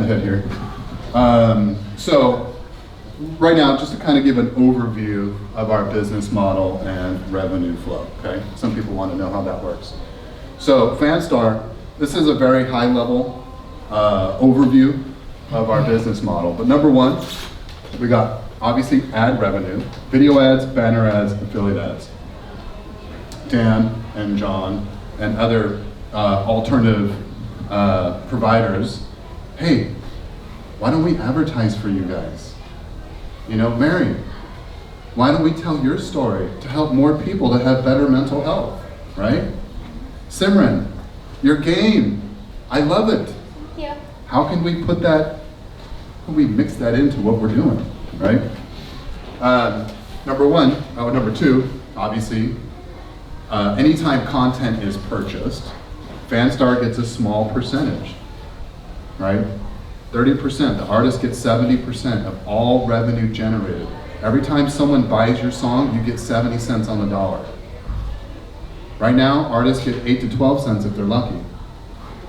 the head here. So right now, just to kind of give an overview of our business model and revenue flow, okay? Some people want to know how that works. So Fanstar, this is a very high level overview of our business model. But number one, we got obviously ad revenue, video ads, banner ads, affiliate ads. Dan and John and other alternative providers, hey, why don't we advertise for you guys? You know, Mary, why don't we tell your story to help more people to have better mental health, right? Simran, your game, I love it. Thank you. How can we put that, how can we mix that into what we're doing, right? Number two, obviously, anytime content is purchased, Fanstar gets a small percentage, right? 30%, the artist gets 70% of all revenue generated. Every time someone buys your song, you get 70 cents on the dollar. Right now, artists get 8 to 12 cents if they're lucky.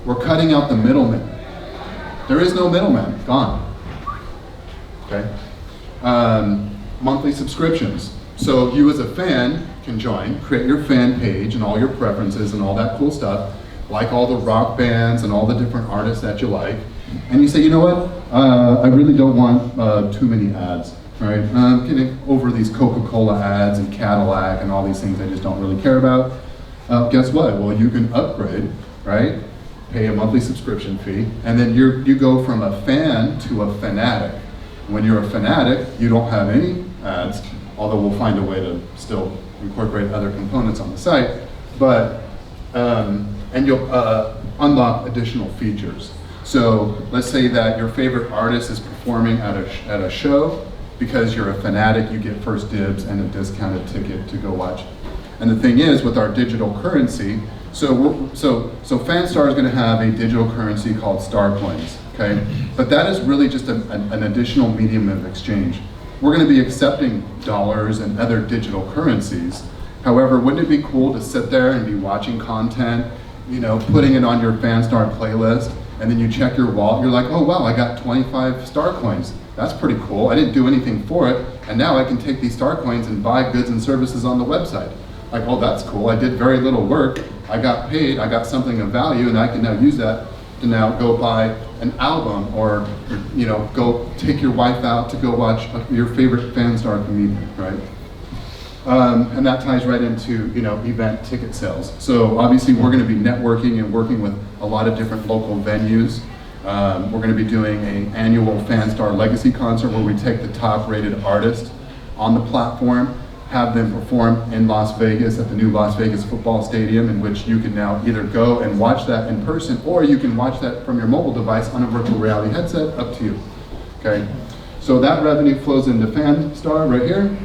We're cutting out the middleman. There is no middleman, gone. Okay? Monthly subscriptions. So you as a fan can join, create your fan page and all your preferences and all that cool stuff, like all the rock bands and all the different artists that you like. And you say, you know what, I really don't want too many ads, right? I'm getting over these Coca-Cola ads and Cadillac and all these things I just don't really care about. Guess what? Well, you can upgrade, right? Pay a monthly subscription fee, and then you go from a fan to a fanatic. When you're a fanatic, you don't have any ads, although we'll find a way to still incorporate other components on the site, but, and you'll unlock additional features. So let's say that your favorite artist is performing at a show. Because you're a fanatic, you get first dibs and a discounted ticket to go watch. And the thing is, with our digital currency, so Fanstar is going to have a digital currency called Star Coins, okay? But that is really just an additional medium of exchange. We're going to be accepting dollars and other digital currencies. However, wouldn't it be cool to sit there and be watching content, you know, putting it on your Fanstar playlist, and then you check your wallet, you're like, oh wow, I got 25 Star Coins. That's pretty cool. I didn't do anything for it, and now I can take these Star Coins and buy goods and services on the website. Like, oh, that's cool. I did very little work. I got paid. I got something of value, and I can now use that to now go buy an album, or you know, go take your wife out to go watch your favorite Fanstar comedian, right? And that ties right into, you know, event ticket sales. So obviously, we're going to be networking and working with a lot of different local venues. We're going to be doing an annual Fanstar Legacy concert where we take the top-rated artists on the platform, have them perform in Las Vegas at the new Las Vegas football stadium, in which you can now either go and watch that in person, or you can watch that from your mobile device on a virtual reality headset, up to you. Okay? So that revenue flows into Fanstar right here,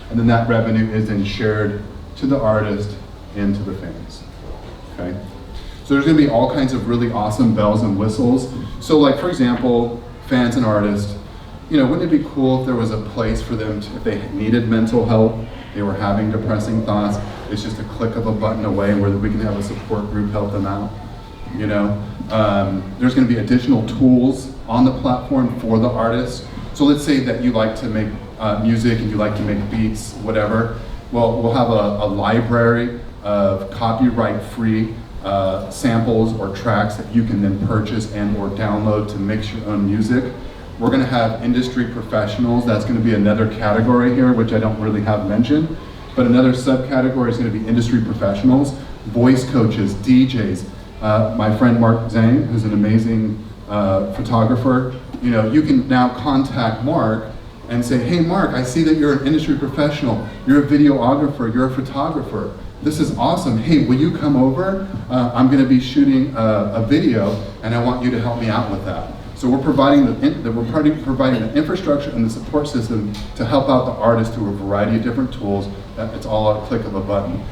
and then that revenue is then shared to the artist and to the fans. Okay? So there's going to be all kinds of really awesome bells and whistles. So like, for example, fans and artists, you know, wouldn't it be cool if there was a place for them to, if they needed mental help, they were having depressing thoughts, it's just a click of a button away where we can have a support group help them out, you know? There's going to be additional tools on the platform for the artists. So let's say that you like to make music and you like to make beats, whatever. Well, we'll have a library of copyright-free samples or tracks that you can then purchase and or download to mix your own music. We're going to have industry professionals. That's going to be another category here, which I don't really have mentioned. But another subcategory is going to be industry professionals, voice coaches, DJs. My friend Mark Zhang, who's an amazing photographer, you know, you can now contact Mark and say, hey Mark, I see that you're an industry professional, you're a videographer, you're a photographer. This is awesome. Hey, will you come over? I'm going to be shooting a video, and I want you to help me out with that. So we're providing the infrastructure and the support system to help out the artist through a variety of different tools. It's all at a click of a button.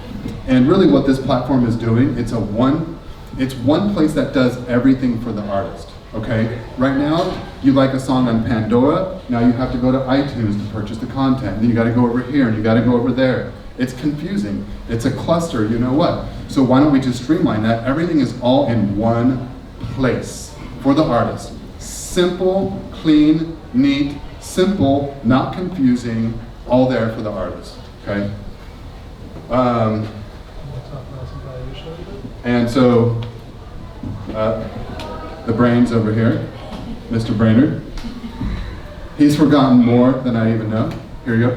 And really, what this platform is doing, it's one place that does everything for the artist. Okay. Right now, you like a song on Pandora. Now you have to go to iTunes to purchase the content. Then you got to go over here and you got to go over there. It's confusing. It's a cluster. You know what? So why don't we just streamline that? Everything is all in one place. for the artist. Simple, clean, neat, simple, not confusing, all there for the artist, okay? And so, the brains over here, Mr. Brainerd, he's forgotten more than I even know. Here you go.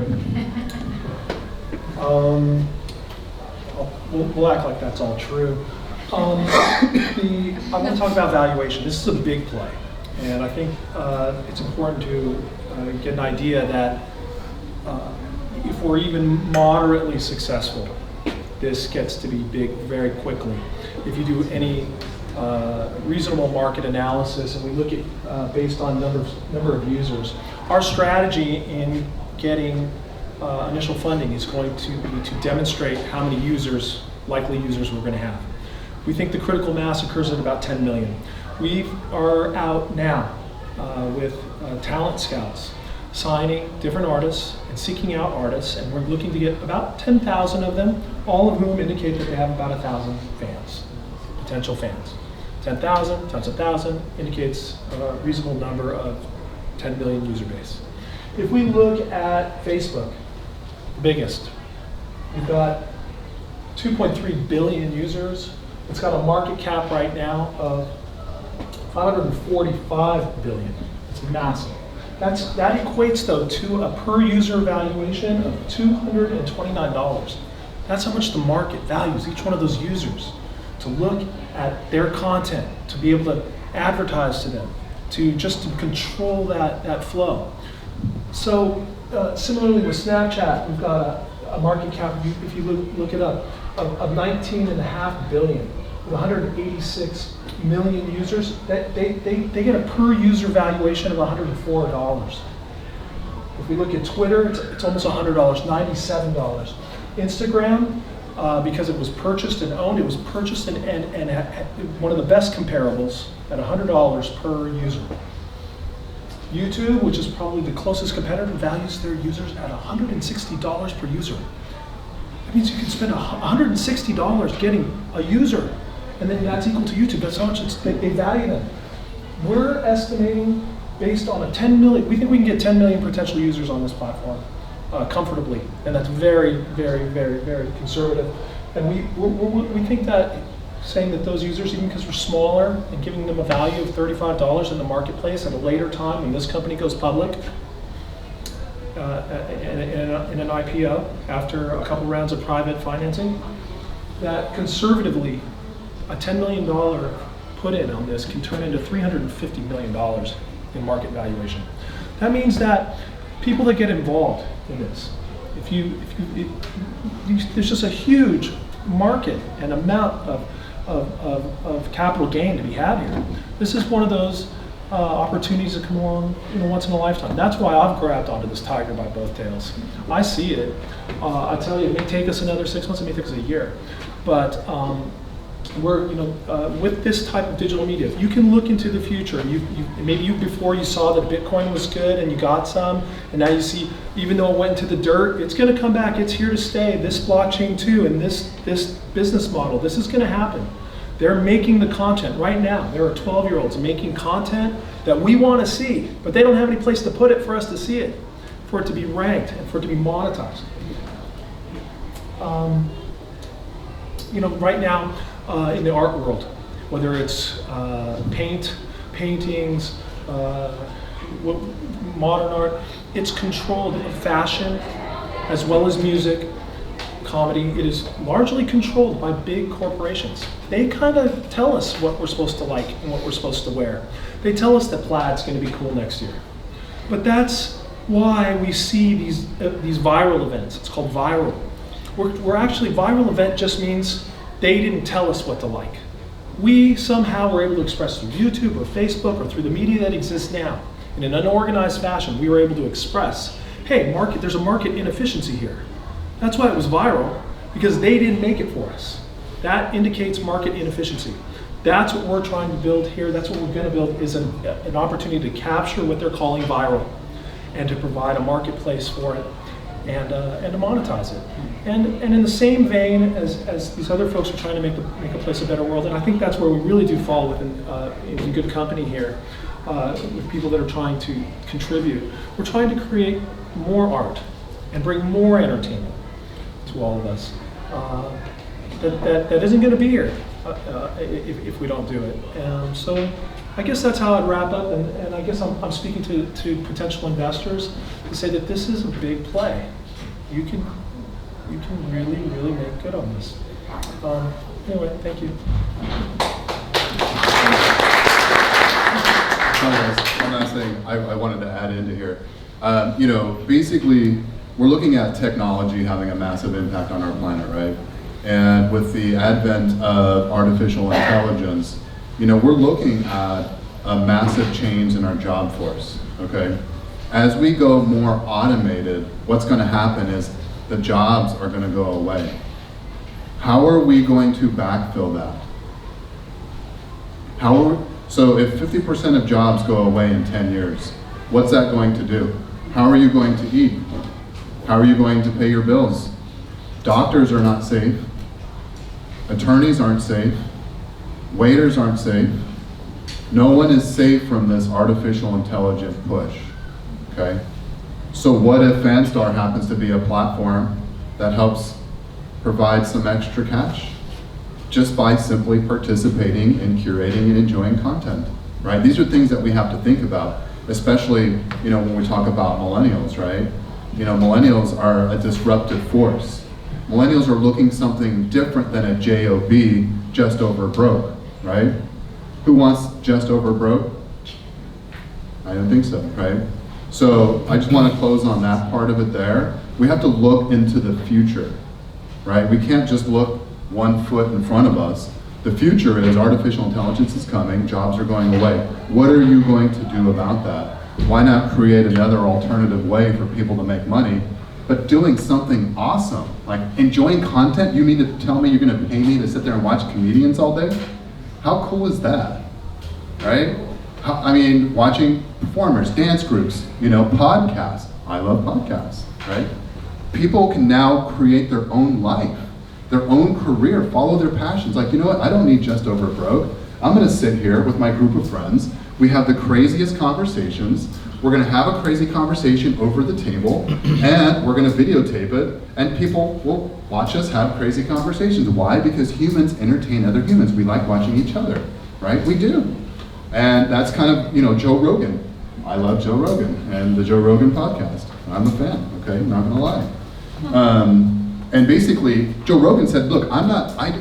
We'll act like that's all true. I want to talk about valuation. This is a big play, and I think it's important to get an idea that if we're even moderately successful, this gets to be big very quickly. If you do any reasonable market analysis, and we look at based on number of users, our strategy in getting initial funding is going to be to demonstrate how many users, likely users, we're going to have. We think the critical mass occurs at about 10 million. We are out now with talent scouts, signing different artists and seeking out artists, and we're looking to get about 10,000 of them, all of whom indicate that they have about 1,000 fans, potential fans. 10,000 times 1,000 indicates a reasonable number of 10 million user base. If we look at Facebook, the biggest, we've got 2.3 billion users. It's got a market cap right now of 545 billion. It's massive. That equates, though, to a per user valuation of $229. That's how much the market values each one of those users. To look at their content, to be able to advertise to them, to just to control that flow. So similarly with Snapchat, we've got a market cap, if you look it up, of 19.5 billion with 186 million users. They get a per user valuation of $104. If we look at Twitter, it's almost $100, $97. Instagram, because it was purchased and owned, it was purchased and had one of the best comparables at $100 per user. YouTube, which is probably the closest competitor, values their users at $160 per user. That means you can spend $160 getting a user, and then that's equal to YouTube. That's how much they value them. We're estimating based on a 10 million, we think we can get 10 million potential users on this platform comfortably, and that's very, very, very, very conservative. And we think that saying that those users, even because we're smaller, and giving them a value of $35 in the marketplace at a later time when this company goes public, in an IPO after a couple rounds of private financing, that conservatively a $10 million put in on this can turn into $350 million in market valuation. That means that people that get involved in this, there's just a huge market and amount of capital gain to be had here. This is one of those opportunities that come along once in a lifetime. That's why I've grabbed onto this tiger by both tails. I see it. I tell you, it may take us another 6 months, it may take us a year, but we're with this type of digital media, if you can look into the future, maybe before you saw that Bitcoin was good and you got some, and now you see, even though it went into the dirt, it's going to come back. It's here to stay. This blockchain too, and this business model, this is going to happen. They're making the content right now. There are 12-year-olds making content that we want to see, but they don't have any place to put it for us to see it, for it to be ranked, and for it to be monetized. Right now in the art world, whether it's paintings, modern art, it's controlled. Fashion, as well as music, comedy, it is largely controlled by big corporations. They kind of tell us what we're supposed to like and what we're supposed to wear. They tell us that plaid's going to be cool next year. But that's why we see these viral events. It's called viral. We're actually, viral event just means they didn't tell us what to like. We somehow were able to express through YouTube or Facebook or through the media that exists now. In an unorganized fashion, we were able to express, hey, there's a market inefficiency here. That's why it was viral, because they didn't make it for us. That indicates market inefficiency. That's what we're trying to build here. That's what we're going to build, is an opportunity to capture what they're calling viral and to provide a marketplace for it. and to monetize it. And in the same vein as these other folks are trying to make a place a better world, and I think that's where we really do fall in good company here, with people that are trying to contribute. We're trying to create more art and bring more entertainment to all of us. That isn't going to be here if we don't do it. So I guess that's how I'd wrap up, and I guess I'm speaking to potential investors to say that this is a big play. You can really, really make good on this. Anyway, thank you. One last thing I wanted to add into here. Basically, we're looking at technology having a massive impact on our planet, right? And with the advent of artificial intelligence, we're looking at a massive change in our job force, okay? As we go more automated, what's gonna happen is the jobs are gonna go away. How are we going to backfill that? So if 50% of jobs go away in 10 years, what's that going to do? How are you going to eat? How are you going to pay your bills? Doctors are not safe. Attorneys aren't safe. Waiters aren't safe. No one is safe from this artificial intelligence push, okay? So what if Fanstar happens to be a platform that helps provide some extra cash just by simply participating in curating and enjoying content, right? These are things that we have to think about, especially, when we talk about millennials, right? Millennials are a disruptive force. Millennials are looking something different than a JOB, just over broke, right? Who wants just over broke? I don't think so, right? So I just want to close on that part of it there. We have to look into the future, right? We can't just look 1 foot in front of us. The future is artificial intelligence is coming, jobs are going away. What are you going to do about that? Why not create another alternative way for people to make money, but doing something awesome, like enjoying content? You mean to tell me you're gonna pay me to sit there and watch comedians all day? How cool is that, right? Watching performers, dance groups, podcasts. I love podcasts, right? People can now create their own life, their own career, follow their passions. Like, you know what, I don't need just over broke. I'm gonna sit here with my group of friends. We have the craziest conversations. We're gonna have a crazy conversation over the table, and we're gonna videotape it, and people will watch us have crazy conversations. Why? Because humans entertain other humans. We like watching each other, right? We do. And that's kind of, Joe Rogan. I love Joe Rogan and the Joe Rogan podcast. I'm a fan, okay, not gonna lie. And basically, Joe Rogan said, look,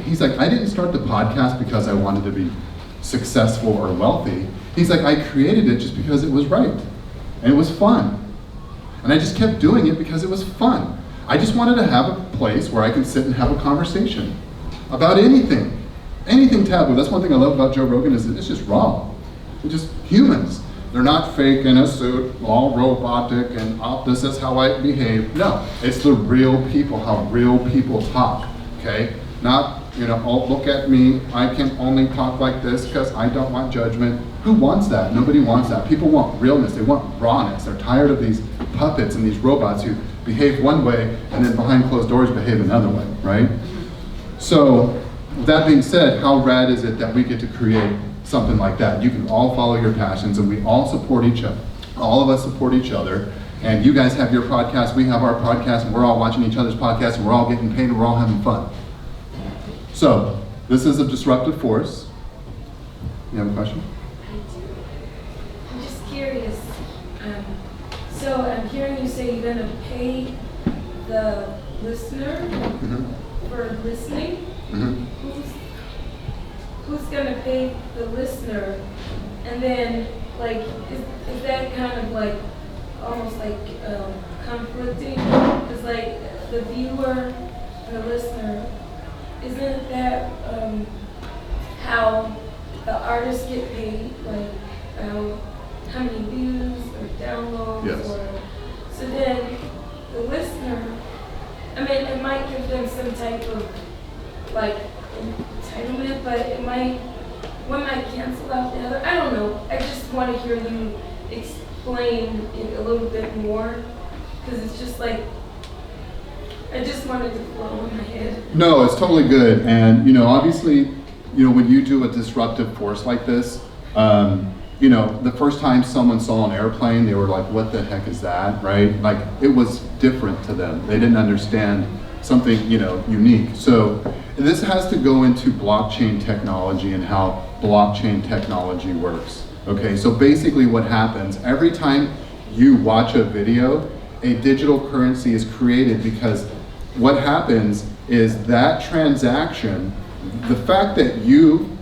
he's like, I didn't start the podcast because I wanted to be successful or wealthy. He's like, I created it just because it was right. And it was fun. And I just kept doing it because it was fun. I just wanted to have a place where I could sit and have a conversation about anything. Anything taboo. That's one thing I love about Joe Rogan is that it's just raw. They're just humans. They're not fake in a suit, all robotic, and this is how I behave. No, it's the real people, how real people talk, okay? Not, oh, look at me, I can only talk like this because I don't want judgment. Who wants that? Nobody wants that. People want realness, they want rawness. They're tired of these puppets and these robots who behave one way and then behind closed doors behave another way, right? So, with that being said, how rad is it that we get to create something like that? You can all follow your passions and we all support each other. All of us support each other. And you guys have your podcast, we have our podcast, and we're all watching each other's podcasts, and we're all getting paid, and we're all having fun. So, this is a disruptive force. You have a question? I do. I'm just curious. So I'm hearing you say you're going to pay the listener for listening. Who's going to pay the listener? And then, is that kind of almost conflicting? Because the viewer and the listener, isn't that how the artists get paid? How many views or downloads? Yes. So then the listener, it might give them some type of entitlement, but one might cancel out the other. I don't know. I just want to hear you explain it a little bit more, because it's just I just wanted to flow in my head. No, it's totally good. And, obviously, when you do a disruptive force like this, the first time someone saw an airplane, they were like, what the heck is that, right? Like, it was different to them. They didn't understand something, unique. So this has to go into blockchain technology and how blockchain technology works. Okay, so basically what happens, every time you watch a video, a digital currency is created, because what happens is that transaction, the fact that you,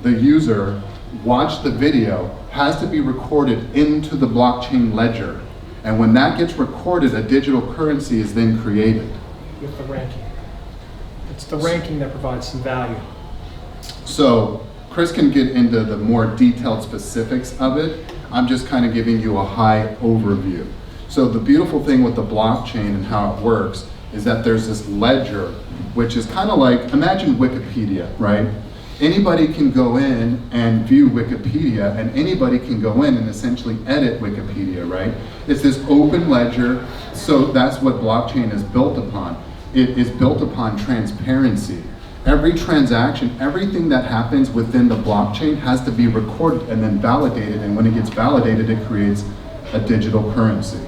the user, watched the video has to be recorded into the blockchain ledger. And when that gets recorded, a digital currency is then created. With the ranking. It's the ranking that provides some value. So Chris can get into the more detailed specifics of it. I'm just kind of giving you a high overview. So the beautiful thing with the blockchain and how it works is that there's this ledger, which is kind of like, imagine Wikipedia, right? Anybody can go in and view Wikipedia, and anybody can go in and essentially edit Wikipedia, right? It's this open ledger, so that's what blockchain is built upon. It is built upon transparency. Every transaction, everything that happens within the blockchain has to be recorded and then validated, and when it gets validated, it creates a digital currency,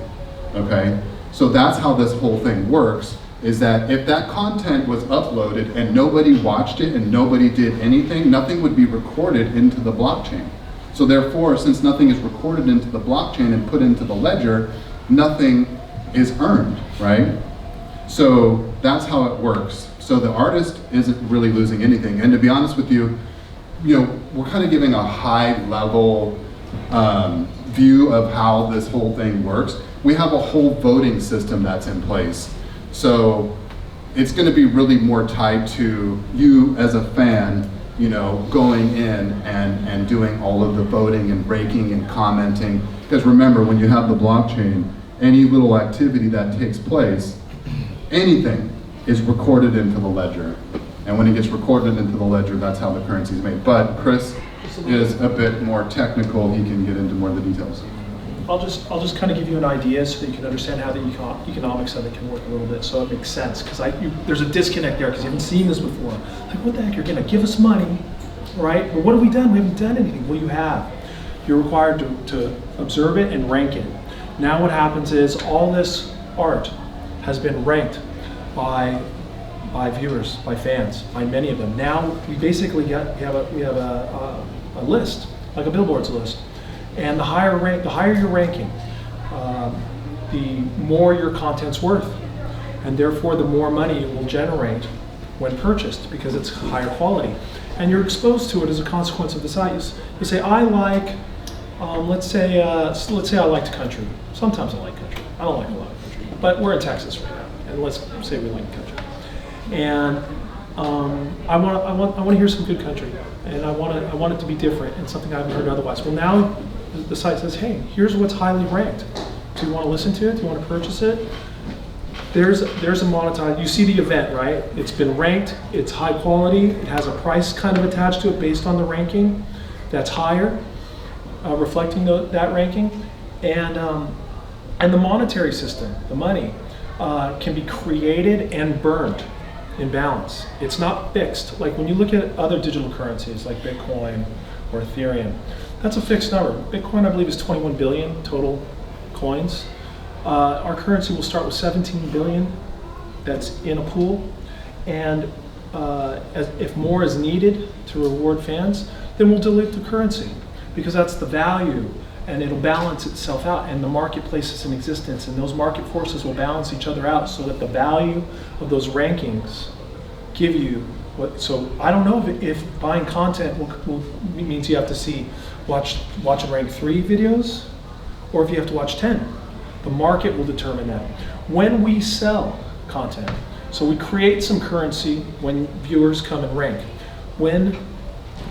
okay? So that's how this whole thing works, is that if that content was uploaded and nobody watched it and nobody did anything, nothing would be recorded into the blockchain. So therefore, since nothing is recorded into the blockchain and put into the ledger, nothing is earned, right? So that's how it works. So the artist isn't really losing anything. And to be honest with you, we're kind of giving a high level view of how this whole thing works. We have a whole voting system that's in place. So it's going to be really more tied to you as a fan, going in and doing all of the voting and raking and commenting. Because remember, when you have the blockchain, any little activity that takes place, anything is recorded into the ledger. And when it gets recorded into the ledger, that's how the currency is made. But Chris is a bit more technical. He can get into more of the details. I'll just kind of give you an idea so that you can understand how the economics of it can work a little bit, so it makes sense. Because there's a disconnect there, because you haven't seen this before. Like, what the heck? You're going to give us money, right? But what have we done? We haven't done anything. Well, you have. You're required to observe it and rank it. Now what happens is all this art has been ranked by viewers, by fans, by many of them. Now we basically we have a list, like a billboards list. And the higher your ranking, the more your content's worth, and therefore the more money it will generate when purchased, because it's higher quality. And you're exposed to it as a consequence of the site. You say, I like, let's say I liked country. Sometimes I like country. I don't like a lot of country, but we're in Texas right now, and let's say we like country. And I want to hear some good country, and I want it to be different and something I haven't heard otherwise. Well, now the site says, hey, here's what's highly ranked. Do you want to listen to it? Do you want to purchase it? There's a monetized, you see the event, right? It's been ranked, it's high quality, it has a price kind of attached to it based on the ranking that's higher, reflecting that ranking. And the monetary system, the money, can be created and burned in balance. It's not fixed. Like when you look at other digital currencies like Bitcoin or Ethereum, that's a fixed number. Bitcoin, I believe, is 21 billion total coins. Our currency will start with 17 billion that's in a pool. And if more is needed to reward fans, then we'll dilute the currency, because that's the value, and it'll balance itself out, and the marketplace is in existence, and those market forces will balance each other out so that the value of those rankings give you what. So I don't know if buying content means you have to watch and rank 3 videos, or if you have to watch 10. The market will determine that. When we sell content, so we create some currency when viewers come and rank. When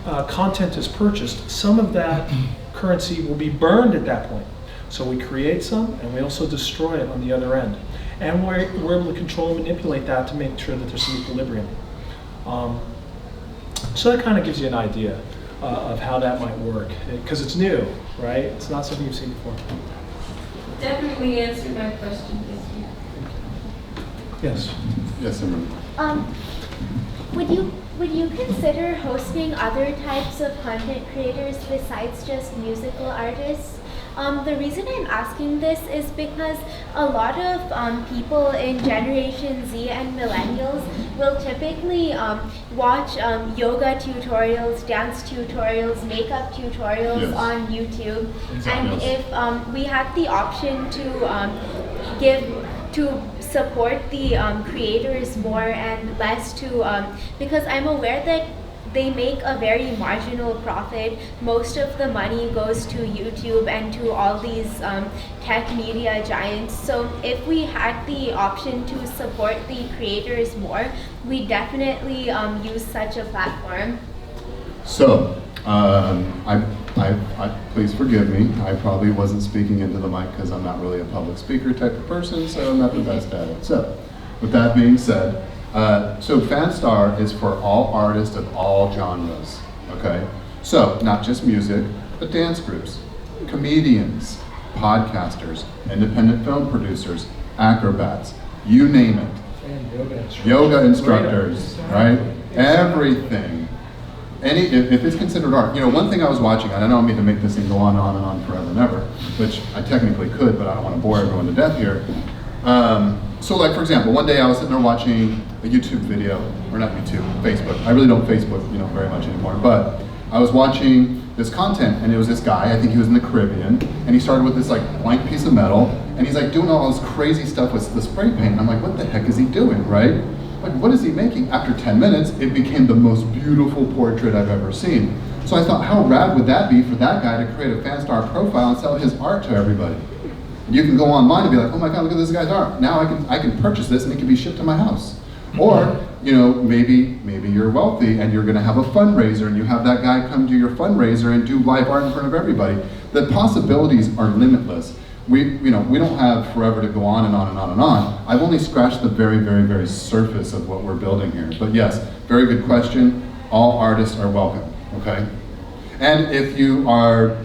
content is purchased, some of that currency will be burned at that point. So we create some, and we also destroy it on the other end. And we're able to control and manipulate that to make sure that there's some equilibrium. So that kind of gives you an idea of how that might work, because it's new, right? It's not something you've seen before. Definitely answered my question. Thank you. Yes. Yes, Simran. Would you consider hosting other types of content creators besides just musical artists? The reason I'm asking this is because a lot of people in Generation Z and Millennials will typically watch yoga tutorials, dance tutorials, makeup tutorials Yes. on YouTube. Exactly. And if we had the option to support the creators more and less to, because I'm aware that they make a very marginal profit. Most of the money goes to YouTube and to all these tech media giants. So if we had the option to support the creators more, we definitely use such a platform. So, please forgive me. I probably wasn't speaking into the mic because I'm not really a public speaker type of person, so I'm not the best at it. So, with that being said, so Fanstar is for all artists of all genres, okay? So, not just music, but dance groups, comedians, podcasters, independent film producers, acrobats, you name it. Yoga instructors, right? Everything. If it's considered art, one thing I was watching, and I don't mean to make this thing go on and on and on forever and ever, which I technically could, but I don't want to bore everyone to death here. So like, for example, one day I was sitting there watching a YouTube video, or not YouTube, Facebook. I really don't Facebook, very much anymore, but I was watching this content, and it was this guy, I think he was in the Caribbean, and he started with this like blank piece of metal, and he's like doing all this crazy stuff with the spray paint, and I'm like, what the heck is he doing, right? Like, what is he making? After 10 minutes, it became the most beautiful portrait I've ever seen. So I thought, how rad would that be for that guy to create a Fanstar profile and sell his art to everybody? You can go online and be like, oh my God, look at this guy's art. Now I can purchase this and it can be shipped to my house. Or, maybe you're wealthy and you're gonna have a fundraiser and you have that guy come to your fundraiser and do live art in front of everybody. The possibilities are limitless. We don't have forever to go on and on and on and on. I've only scratched the very, very, very surface of what we're building here. But yes, very good question. All artists are welcome, okay? And if you are,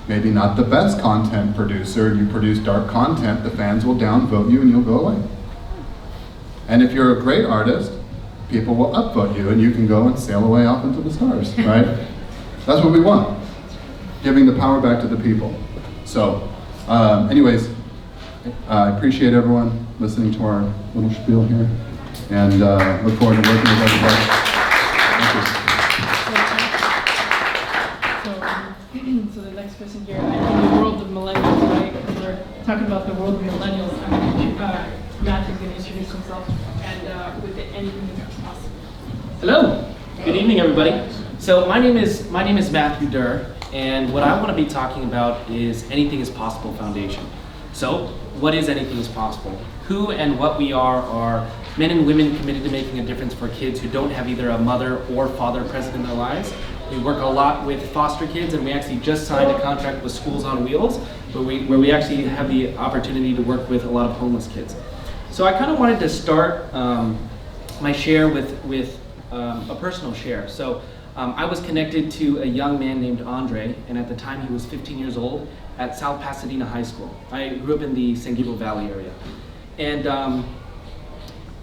maybe not the best content producer, you produce dark content, the fans will downvote you and you'll go away. And if you're a great artist, people will upvote you and you can go and sail away off into the stars, right? That's what we want. Giving the power back to the people. So, anyways, I appreciate everyone listening to our little spiel here, and look forward to working with everybody. Thank you. So the next person here, in the world of millennials, right? We're talking about the world of millennials. Matthew's going to introduce himself, and with anything that's possible. Hello. Good evening, everybody. So my name is Matthew Durr. And what I want to be talking about is Anything is Possible Foundation. So, what is Anything is Possible? Who and what we are men and women committed to making a difference for kids who don't have either a mother or father present in their lives. We work a lot with foster kids, and we actually just signed a contract with Schools on Wheels, where we actually have the opportunity to work with a lot of homeless kids. So I kind of wanted to start my share with a personal share. So. I was connected to a young man named Andre, and at the time he was 15 years old at South Pasadena High School. I grew up in the San Gabriel Valley area. And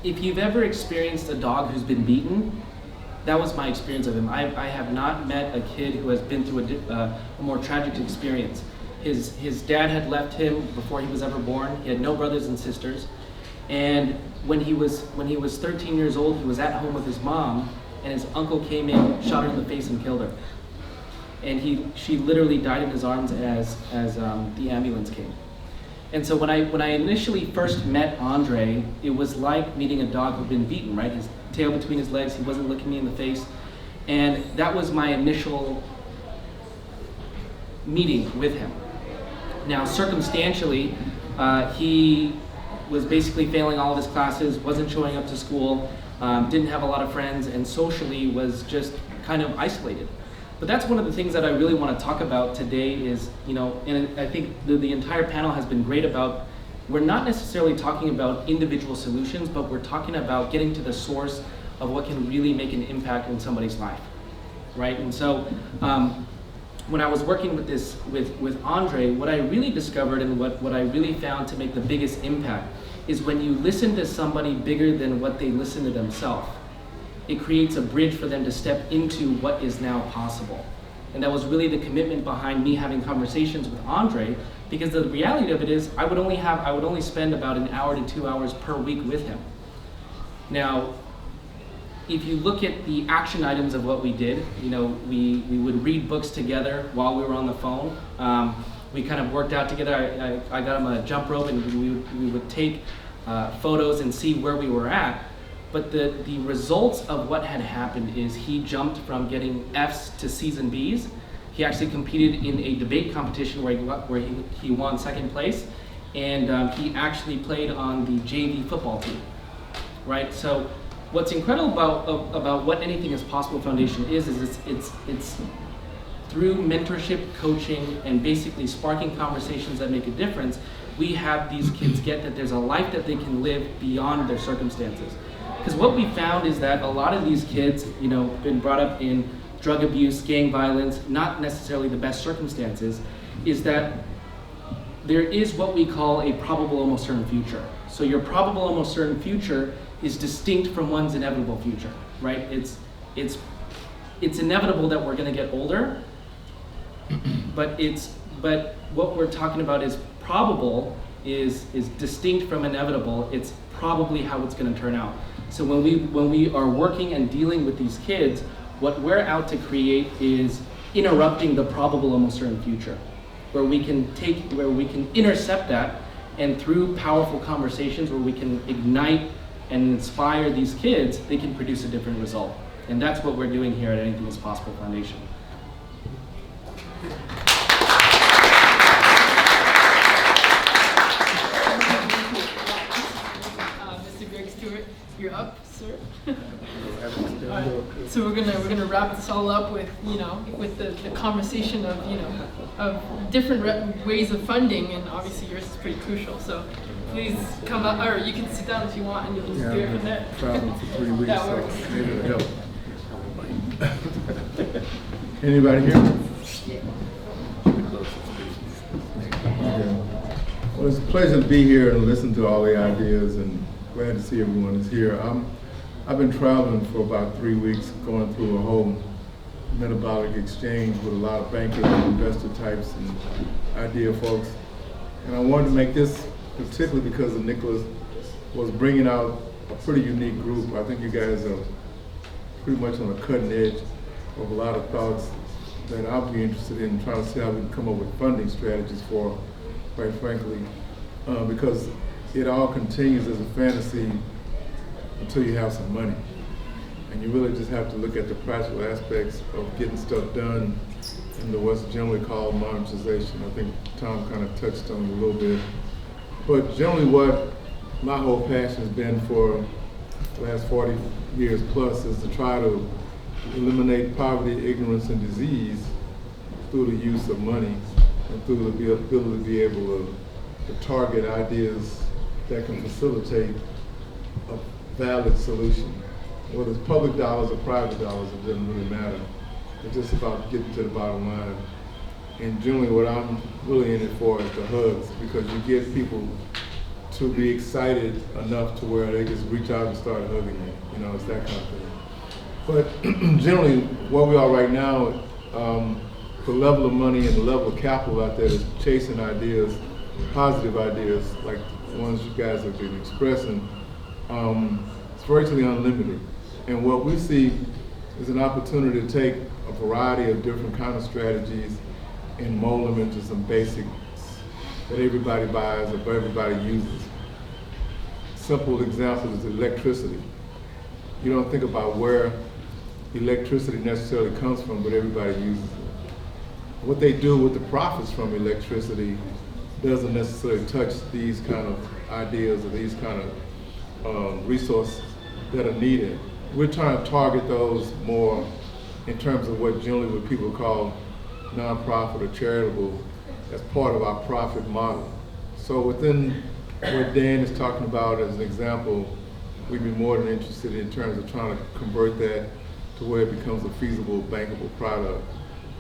if you've ever experienced a dog who's been beaten, that was my experience of him. I have not met a kid who has been through a more tragic experience. His dad had left him before he was ever born. He had no brothers and sisters. And when he was 13 years old, he was at home with his mom, and his uncle came in, shot her in the face, and killed her. And she literally died in his arms as the ambulance came. And so when I initially first met Andre, it was like meeting a dog who'd been beaten, right? His tail between his legs, he wasn't looking me in the face. And that was my initial meeting with him. Now, circumstantially, he was basically failing all of his classes, wasn't showing up to school, didn't have a lot of friends, and socially was just kind of isolated. But that's one of the things that I really want to talk about today is, and I think the entire panel has been great about, we're not necessarily talking about individual solutions, but we're talking about getting to the source of what can really make an impact in somebody's life, right? And so when I was working with this with Andre, what I really discovered and what I really found to make the biggest impact is when you listen to somebody bigger than what they listen to themselves, it creates a bridge for them to step into what is now possible. And that was really the commitment behind me having conversations with Andre, because the reality of it is I would only spend about an hour to 2 hours per week with him. Now, if you look at the action items of what we did, you know, we would read books together while we were on the phone. We kind of worked out together. I got him a jump rope, and we would take photos and see where we were at. But the results of what had happened is he jumped from getting F's to C's and B's. He actually competed in a debate competition where he won second place, and he actually played on the JV football team, right? So what's incredible about what Anything is Possible Foundation is it's through mentorship, coaching, and basically sparking conversations that make a difference, we have these kids get that there's a life that they can live beyond their circumstances. Because what we found is that a lot of these kids, you know, been brought up in drug abuse, gang violence, not necessarily the best circumstances, is that there is what we call a probable almost certain future. So your probable almost certain future is distinct from one's inevitable future, right? It's inevitable that we're going to get older, but what we're talking about is probable is distinct from inevitable. It's probably how it's going to turn out. So when we are working and dealing with these kids, what we're out to create is interrupting the probable almost certain future, where we can intercept that, and through powerful conversations where we can ignite and inspire these kids, they can produce a different result. And that's what we're doing here at Anything is Possible Foundation. Mr. Greg Stewart, you're up, sir. All right. So we're gonna wrap this all up with the conversation of different ways of funding, and obviously yours is pretty crucial. So please come up, or you can sit down if you want, and you'll just do it from there. Traveling for 3 weeks, That so works. maybe it'll help. Anybody here? Yeah. Well, it's a pleasure to be here and listen to all the ideas, and glad to see everyone is here. I've been traveling for about 3 weeks, going through a whole metabolic exchange with a lot of bankers and investor types and idea folks. And I wanted to make this particularly because of Nicholas was bringing out a pretty unique group. I think you guys are pretty much on the cutting edge of a lot of thoughts that I'll be interested in trying to see how we can come up with funding strategies for, quite frankly, because it all continues as a fantasy until you have some money. And you really just have to look at the practical aspects of getting stuff done in what's generally called monetization. I think Tom kind of touched on it a little bit. But generally what my whole passion has been for the last 40 years plus is to try to eliminate poverty, ignorance, and disease through the use of money and through the ability to be able to target ideas that can facilitate a valid solution. Whether it's public dollars or private dollars, it doesn't really matter. It's just about getting to the bottom line. And generally what I'm really in it for is the hugs, because you get people to be excited enough to where they just reach out and start hugging you. You know, it's that kind of thing. But generally, where we are right now, the level of money and the level of capital out there is chasing ideas, positive ideas, like the ones you guys have been expressing. It's virtually unlimited. And what we see is an opportunity to take a variety of different kind of strategies and mold them into some basics that everybody buys or everybody uses. Simple example is electricity. You don't think about where electricity necessarily comes from, but everybody uses it. What they do with the profits from electricity doesn't necessarily touch these kind of ideas or these kind of resources that are needed. We're trying to target those more in terms of what generally what people call nonprofit or charitable as part of our profit model. So within what Dan is talking about as an example, we'd be more than interested in terms of trying to convert that to where it becomes a feasible, bankable product.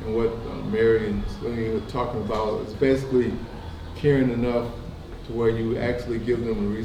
and what Mary and Celine were talking about is basically caring enough to where you actually give them the